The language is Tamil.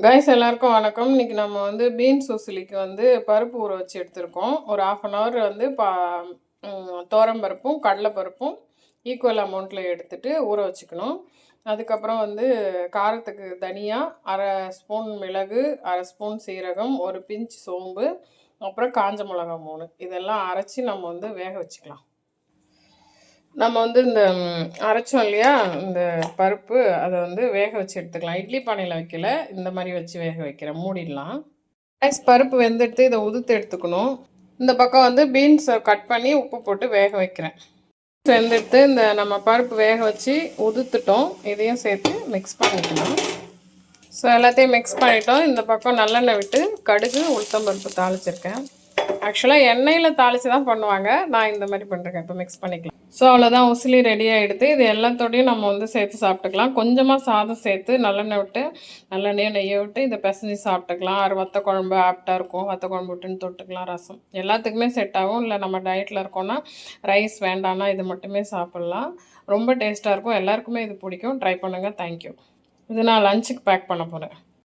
கைஸ் எல்லாருக்கும் வணக்கம். இன்றைக்கி நம்ம வந்து பீன்ஸ் உசிலிக்கு வந்து பருப்பு ஊற வச்சு எடுத்துருக்கோம். ஒரு 1/2 hour வந்து துவரம்பருப்பும் கடலைப்பருப்பும் ஈக்குவல் அமௌண்ட்டில் எடுத்துகிட்டு ஊற வச்சுக்கணும். அதுக்கப்புறம் வந்து காரத்துக்கு தனியாக 1/2 ஸ்பூன் மிளகு, 1/2 ஸ்பூன் சீரகம், ஒரு பிஞ்ச் சோம்பு, அப்புறம் காஞ்ச மிளகா 3 இதெல்லாம் அரைச்சி நம்ம வந்து வேக வச்சுக்கலாம். நம்ம வந்து இந்த அரைச்சோம் இல்லையா, இந்த பருப்பு அதை வந்து வேக வச்சு எடுத்துக்கலாம். இட்லி பானையில் வைக்கல, இந்த மாதிரி வச்சு வேக வைக்கிறேன். மூடிடலாம். பருப்பு வெந்துட்டு இதை உதுத்து எடுத்துக்கணும். இந்த பக்கம் வந்து பீன்ஸை கட் பண்ணி உப்பு போட்டு வேக வைக்கிறேன். வெந்துட்டு இந்த நம்ம பருப்பு வேக வச்சு உதுத்துட்டோம். இதையும் சேர்த்து மிக்ஸ் பண்ணிக்கலாம். ஸோ எல்லாத்தையும் மிக்ஸ் பண்ணிட்டோம். இந்த பக்கம் நல்லெண்ணெய் விட்டு கடுகு உளுத்தம்பருப்பு தாளிச்சிருக்கேன். ஆக்சுவலாக எண்ணெயில் தாளித்து தான் பண்ணுவாங்க, நான் இந்த மாதிரி பண்ணுறேன். இப்போ மிக்ஸ் பண்ணிக்கலாம். ஸோ அவ்வளோதான், உசிலி ரெடி ஆகிடுது. இது எல்லாத்தோடையும் நம்ம வந்து சேர்த்து சாப்பிட்டுக்கலாம். கொஞ்சமாக சாதம் சேர்த்து நல்லெண்ணெய் விட்டு நெய்யை விட்டு இதை பிசைஞ்சு சாப்பிட்டுக்கலாம். அது வத்த குழம்பு ஆப்டாக இருக்கும். வத்த குழம்பு விட்டுன்னு தொட்டுக்கலாம். ரசம் எல்லாத்துக்குமே செட் ஆகும். இல்லை நம்ம டயட்டில் இருக்கோன்னா ரைஸ் வேண்டாம்னா இது மட்டுமே சாப்பிட்லாம். ரொம்ப டேஸ்ட்டாக இருக்கும். எல்லாருக்குமே இது பிடிக்கும். ட்ரை பண்ணுங்கள். தேங்க்யூ. இது நான் லஞ்சுக்கு பேக் பண்ண போகிறேன்.